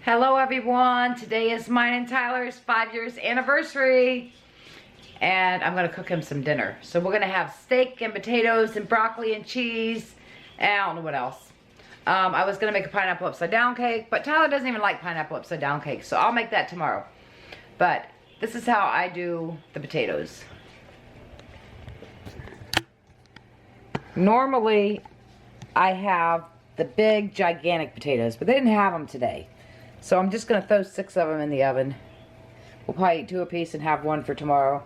Hello everyone, today is mine and Tyler's 5 years anniversary and I'm gonna cook him some dinner. So we're gonna have steak and potatoes and broccoli and cheese and I don't know what else. I was gonna make a pineapple upside down cake, but Tyler doesn't even like pineapple upside down cake, so I'll make that tomorrow. But this is how I do the potatoes. Normally I have the big gigantic potatoes, but they didn't have them today. So I'm just going to throw 6 of them in the oven. We'll probably eat 2 apiece and have 1 for tomorrow.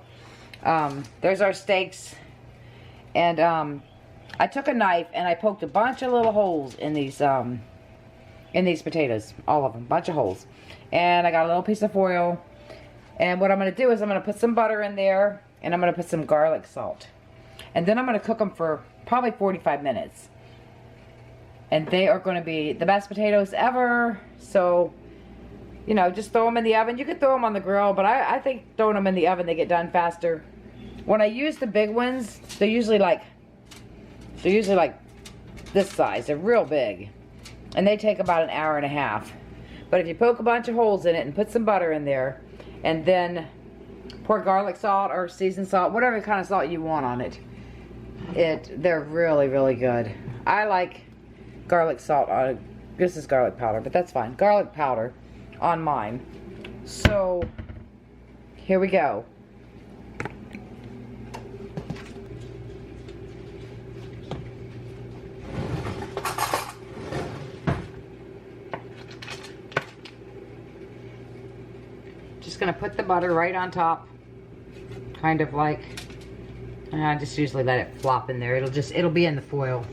There's our steaks. And I took a knife and I poked a bunch of little holes in these potatoes. All of them. Bunch of holes. And I got a little piece of foil. And what I'm going to do is I'm going to put some butter in there. And I'm going to put some garlic salt. And then I'm going to cook them for probably 45 minutes. And they are going to be the best potatoes ever. So, you know, just throw them in the oven. You could throw them on the grill, but I think throwing them in the oven, they get done faster. When I use the big ones, they're usually like this size. They're real big. And they take about an hour and a half. But if you poke a bunch of holes in it and put some butter in there, and then pour garlic salt or seasoned salt, whatever kind of salt you want on it, they're really, really good. I like garlic salt on, this is garlic powder, but that's fine. Garlic powder on mine. So here we go. Just gonna put the butter right on top, kind of like, I just usually let it flop in there. It'll be in the foil.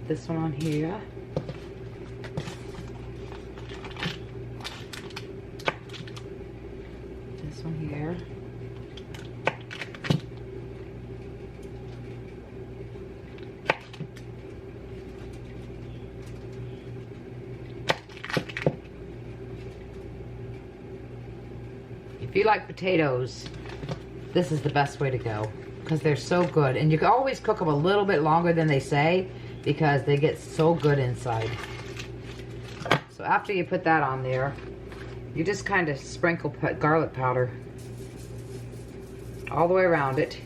This one on here. This one here. If you like potatoes, this is the best way to go because they're so good. And you can always cook them a little bit longer than they say, because they get so good inside. So after you put that on there, you just kind of sprinkle garlic powder all the way around it,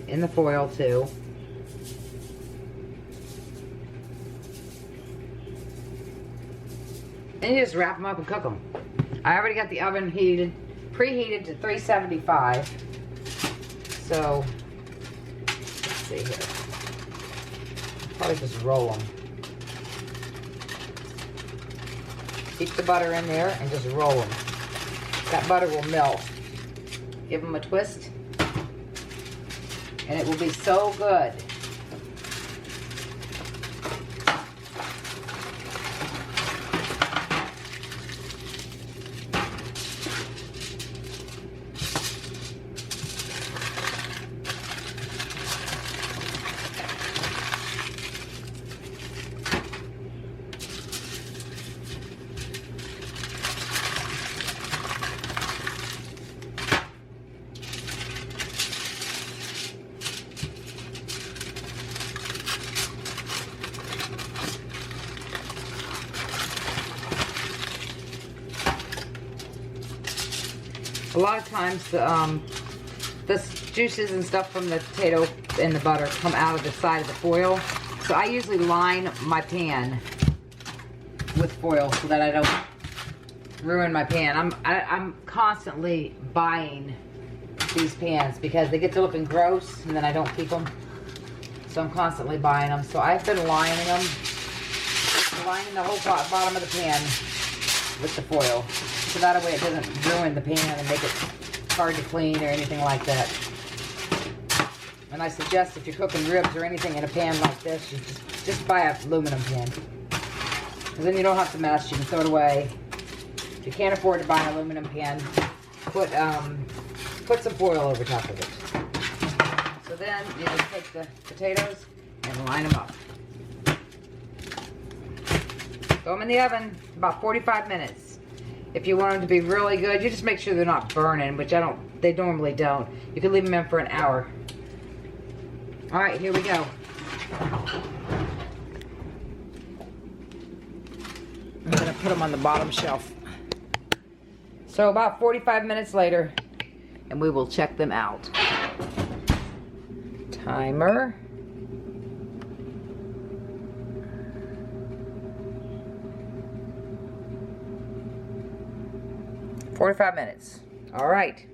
in the foil too. And you just wrap them up and cook them. I already got the oven preheated to 375. So, let's see here. Probably just roll them. Keep the butter in there and just roll them. That butter will melt. Give them a twist. And it will be so good. A lot of times the juices and stuff from the potato and the butter come out of the side of the foil. So I usually line my pan with foil so that I don't ruin my pan. I'm constantly buying these pans because they get to looking gross and then I don't keep them. So I'm constantly buying them. So I've been lining them, lining the whole bottom of the pan with the foil. So that way it doesn't ruin the pan and make it hard to clean or anything like that. And I suggest if you're cooking ribs or anything in a pan like this, you just buy an aluminum pan. Because then you don't have to mess, you can throw it away. If you can't afford to buy an aluminum pan, put some foil over top of it. So then you just take the potatoes and line them up. Throw them in the oven about 45 minutes. If you want them to be really good, you just make sure they're not burning, which they normally don't. You can leave them in for an hour. All right, here we go. put them on the bottom shelf. So about 45 minutes later, and we will check them out. Timer. "45 minutes. All right.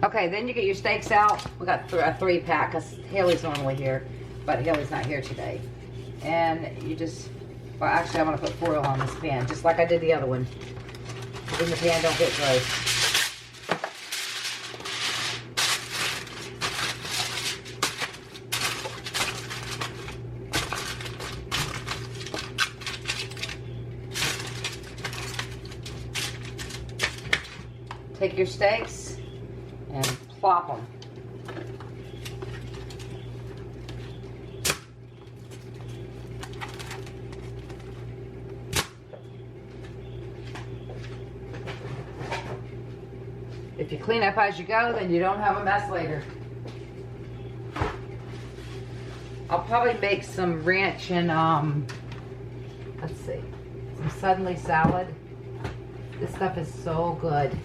Okay, then you get your steaks out. We got a 3-pack because Hailie's normally here, but Hailie's not here today. And you just, well, actually, I'm gonna put foil on this pan, just like I did the other one. Then the pan don't get gross. Take your steaks and plop them. If you clean up as you go, then you don't have a mess later. I'll probably make some ranch and, let's see, some suddenly salad. This stuff is so good.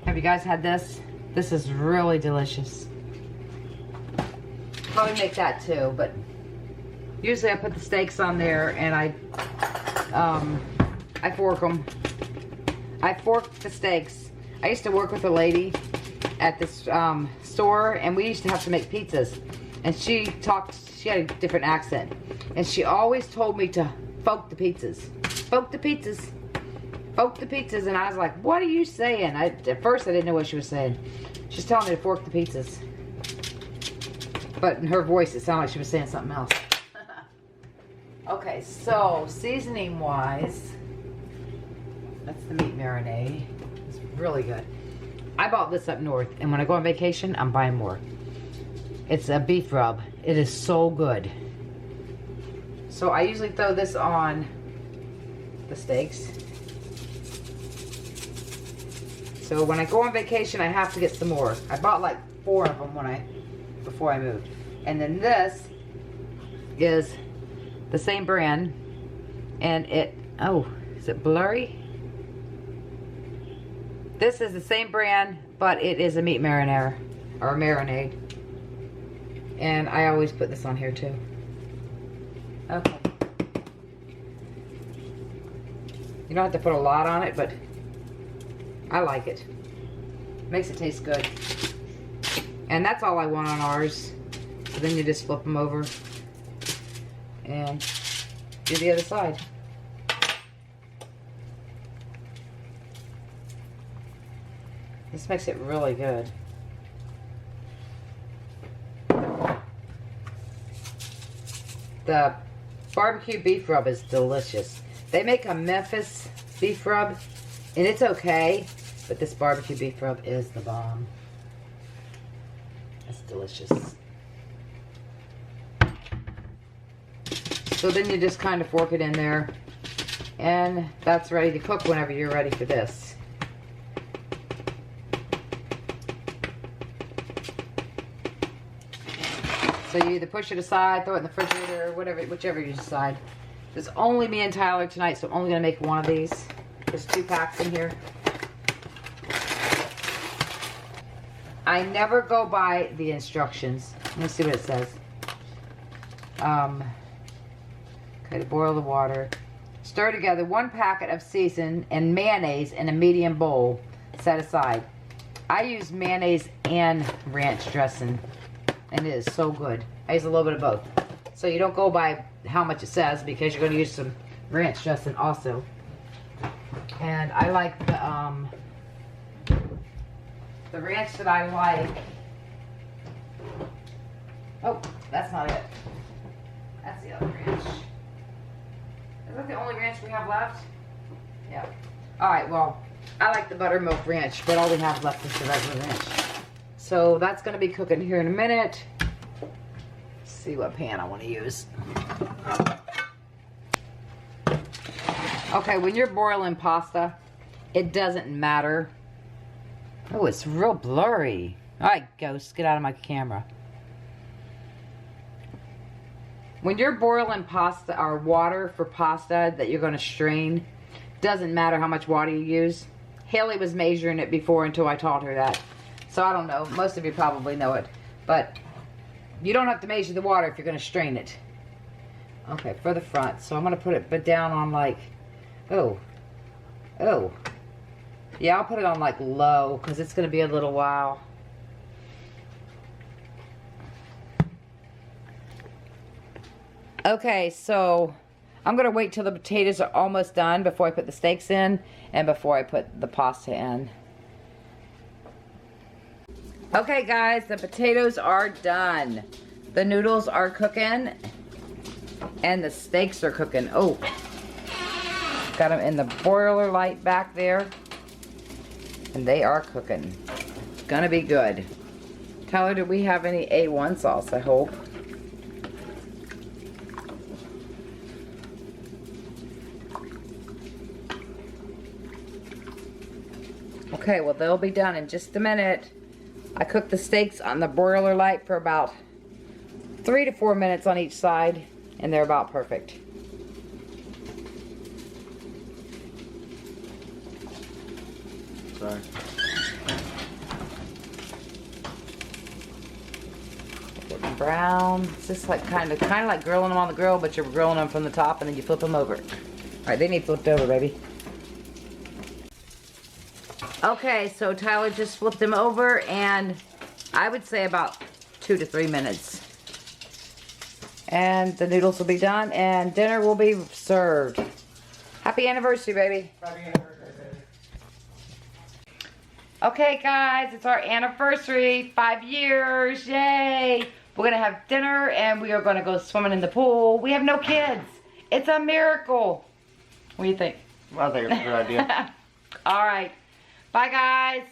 Have you guys had this? This is really delicious. Probably make that too, but usually I put the steaks on there and I fork them. I fork the steaks. I used to work with a lady at this store, and we used to have to make pizzas. And she had a different accent. And she always told me to fork the pizzas. Fork the pizzas. Fork the pizzas. And I was like, what are you saying? At first I didn't know what she was saying. She's telling me to fork the pizzas. But in her voice it sounded like she was saying something else. Okay, so seasoning wise, that's the meat marinade. It's really good. I bought this up north, and when I go on vacation, I'm buying more. It's a beef rub. It is so good. So I usually throw this on the steaks. So when I go on vacation, I have to get some more. I bought like 4 of them before I moved. And then this is the same brand, and is it blurry? This is the same brand, but it is a meat marinara, or marinade. And I always put this on here too. Okay. You don't have to put a lot on it, but I like it. Makes it taste good. And that's all I want on ours. So then you just flip them over and do the other side. This makes it really good. The barbecue beef rub is delicious. They make a Memphis beef rub, and it's okay, but this barbecue beef rub is the bomb. It's delicious. So then you just kind of fork it in there, and that's ready to cook whenever you're ready for this. So you either push it aside, throw it in the refrigerator, or whatever, whichever you decide. It's only me and Tyler tonight, so I'm only going to make one of these. There's 2 packs in here. I never go by the instructions. Let me see what it says. Okay, to boil the water. Stir together 1 packet of season and mayonnaise in a medium bowl. Set aside. I use mayonnaise and ranch dressing, and it is so good. I use a little bit of both. So you don't go by how much it says, because you're going to use some ranch dressing also. And I like the ranch that I like. Oh, that's not it. That's the other ranch. Is that the only ranch we have left? Yeah. Alright, well, I like the buttermilk ranch, but all we have left is the regular ranch. So that's going to be cooking here in a minute. Let's see what pan I want to use. Okay, when you're boiling pasta, it doesn't matter. Oh, it's real blurry. Alright, ghost, get out of my camera. When you're boiling pasta or water for pasta that you're going to strain, doesn't matter how much water you use. Hailie was measuring it before until I taught her that. So I don't know. Most of you probably know it. But you don't have to measure the water if you're going to strain it. Okay, for the front. So I'm going to put it down on like, oh. Yeah, I'll put it on like low because it's going to be a little while. Okay, so I'm going to wait till the potatoes are almost done before I put the steaks in and before I put the pasta in. Okay guys, the potatoes are done. The noodles are cooking and the steaks are cooking. Oh, got them in the broiler light back there and they are cooking. It's gonna be good. Tyler, do we have any A1 sauce? I hope. Okay, well they'll be done in just a minute. I cooked the steaks on the broiler light for about 3 to 4 minutes on each side, and they're about perfect. Sorry. Getting brown. It's just like kind of like grilling them on the grill, but you're grilling them from the top and then you flip them over. All right, they need flipped over, baby. Okay, so Tyler just flipped them over, and I would say about 2 to 3 minutes. And the noodles will be done, and dinner will be served. Happy anniversary, baby. Happy anniversary, baby. Okay, guys, it's our anniversary. 5 years, yay. We're going to have dinner, and we are going to go swimming in the pool. We have no kids. It's a miracle. What do you think? I think it's a good idea. All right. Bye, guys.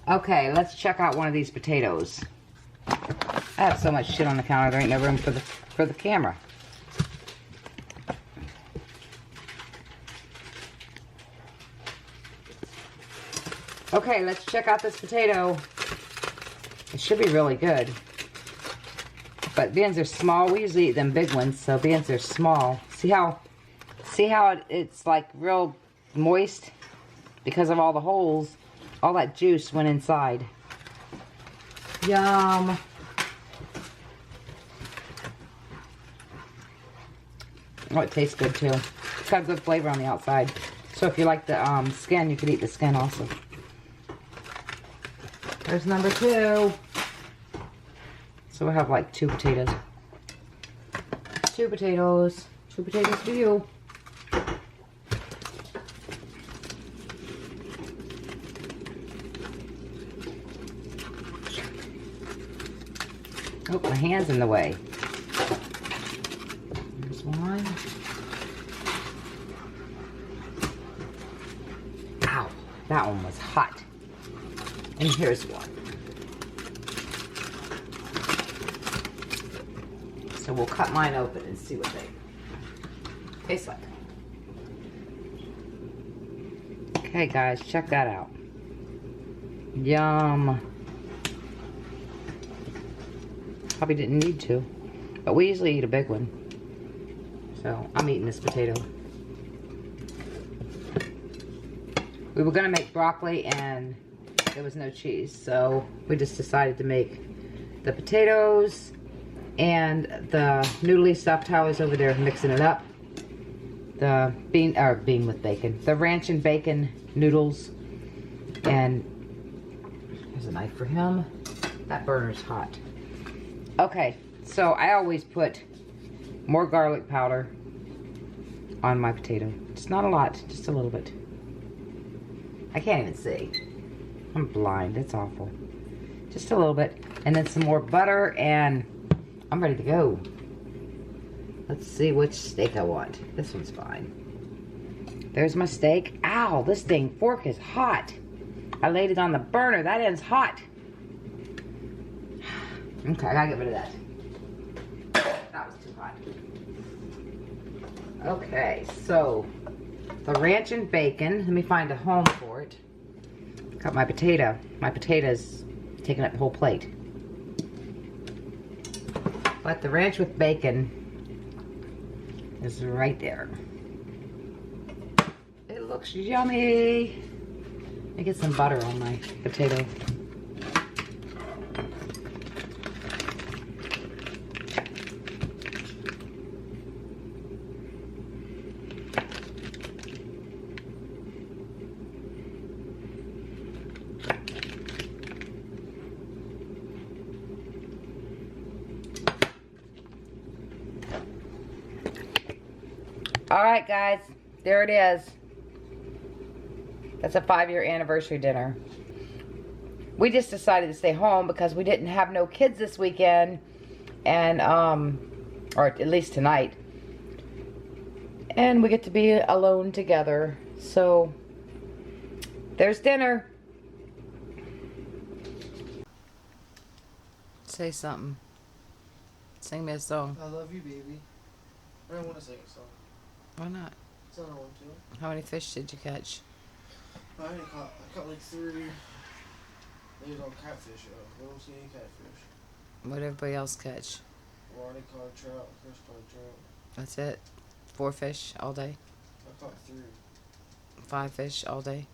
Okay, let's check out one of these potatoes. I have so much shit on the counter, there ain't no room for the camera. Okay, let's check out this potato. It should be really good. But beans are small. We usually eat them big ones, so beans are small. See how it's like real moist? Because of all the holes, all that juice went inside. Yum. Oh, it tastes good too. It's got good flavor on the outside. So if you like the skin, you could eat the skin also. There's number 2. So we'll have like 2 potatoes. 2 potatoes. 2 potatoes for you. Oh, my hand's in the way. There's one. Ow, that one was hot. And here's one. So we'll cut mine open and see what they taste like. Okay, guys, check that out. Yum. Probably didn't need to, but we usually eat a big one. So I'm eating this potato. We were gonna make broccoli and there was no cheese, so we just decided to make the potatoes and the noodly stuff. Tyler's over there mixing it up. The bean with bacon. The ranch and bacon noodles. And there's a knife for him. That burner's hot. Okay, so I always put more garlic powder on my potato. Just not a lot, just a little bit. I can't even see. I'm blind, it's awful. Just a little bit. And then some more butter, and I'm ready to go. Let's see which steak I want. This one's fine. There's my steak. Ow, this dang fork is hot. I laid it on the burner. That end's hot. Okay, I gotta get rid of that. That was too hot. Okay, so the ranch and bacon. Let me find a home for it. Got my potato. My potato's taking up the whole plate. But the ranch with bacon is right there. It looks yummy. Let me get some butter on my potato. Alright guys, there it is. That's a 5-year anniversary dinner. We just decided to stay home because we didn't have no kids this weekend. And, or at least tonight. And we get to be alone together. So, there's dinner. Say something. Sing me a song. I love you, baby. I don't want to sing a song. Why not? I don't want to. How many fish did you catch? I caught like 3. There's all catfish, yo. I don't see any catfish. What did everybody else catch? Ronnie caught a trout. Chris caught a trout. That's it? 4 fish all day? I caught 3. 5 fish all day?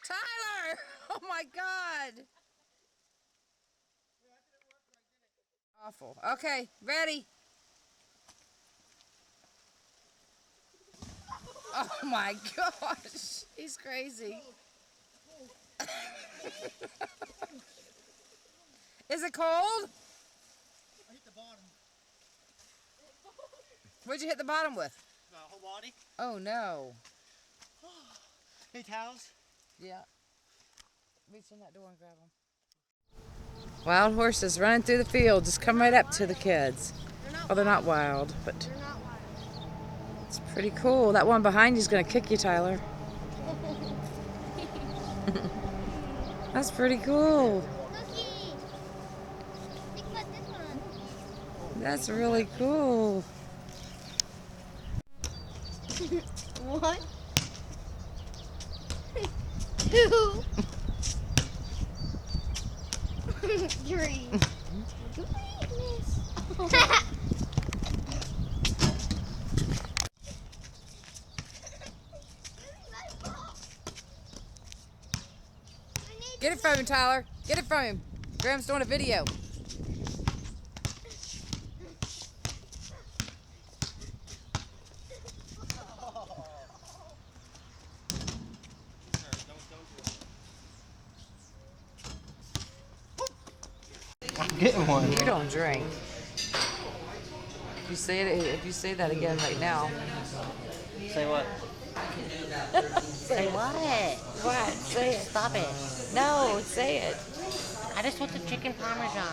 Tyler! Oh my God! Awful. Okay, ready? Oh my gosh! He's crazy. Is it cold? I hit the bottom. What'd you hit the bottom with? Whole body. Oh no. Hey, towels. Yeah. Reach in that door and grab them. Wild horses running through the field. Just come right up to the kids. Oh, they're not wild, but They're not wild. it's pretty cool. That one behind you is going to kick you, Tyler. That's pretty cool. Cookie! Think about this one. That's really cool. 1, 2, 3. Get it from him, Tyler. Get it from him. Graham's doing a video. I'm getting one. You don't drink. If you say that again right now. Say what? Say what? What? Say it. Stop it. No, say it. I just want the chicken parmesan.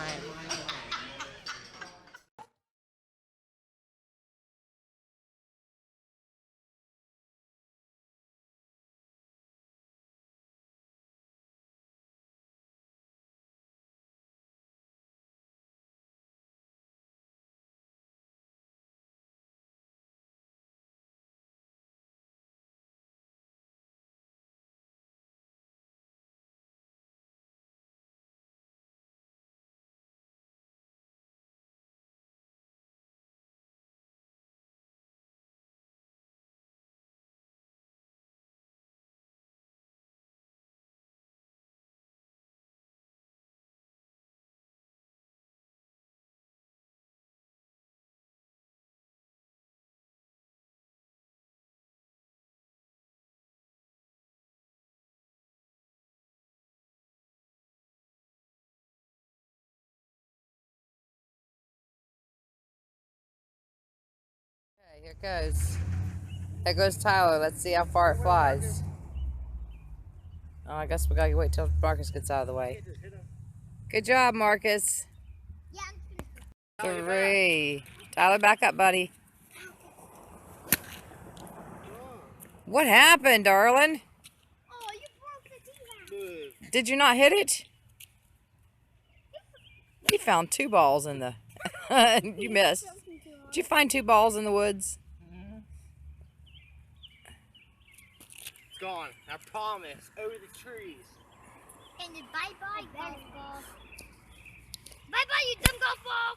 Okay, here it goes. There goes Tyler. Let's see how far it flies. Oh, I guess we gotta wait till Marcus gets out of the way. Good job, Marcus. Yeah, 3. Tyler, back up, buddy. What happened, darling? oh, you broke the tea. Did you not hit it? You found 2 balls in the... you missed. Did you find 2 balls in the woods? gone. I promise. Over the trees. And then bye-bye, golf ball. Bye-bye, you dumb golf ball.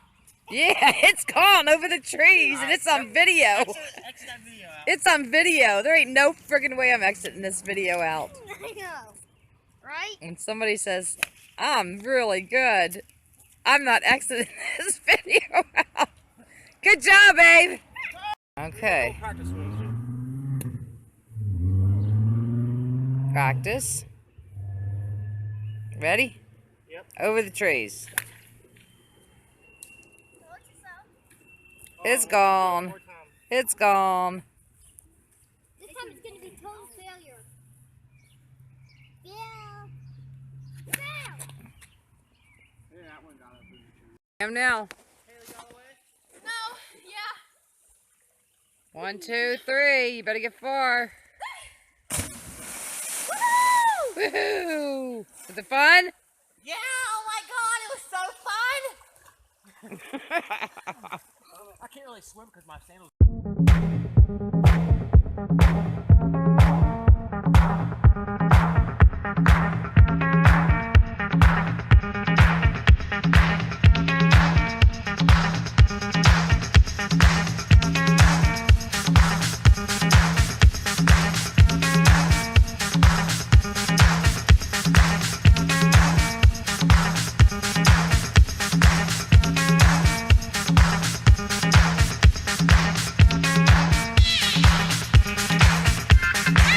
Yeah, it's gone over the trees, and it's on video. Exit that video out. It's on video. There ain't no friggin' way I'm exiting this video out. I know. Right? When somebody says, I'm really good, I'm not exiting this video out. Good job, babe. Okay. Practice swings, dude. Practice. Ready? Yep. Over the trees. Watch yourself. It's Oh, gone. one more time. It's gone. This time it's going to be total failure. Yeah. Fail. Yeah, that one got up in the tree. I am now. Haley got away? No, yeah. 1, 2, 3. You better get 4. Woohoo! Was it fun? Yeah, oh my god, it was so fun! I can't really swim because my sandals. Ah!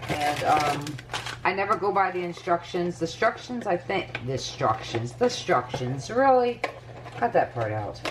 And I never go by the instructions. The instructions, I think, the instructions, really? Cut that part out.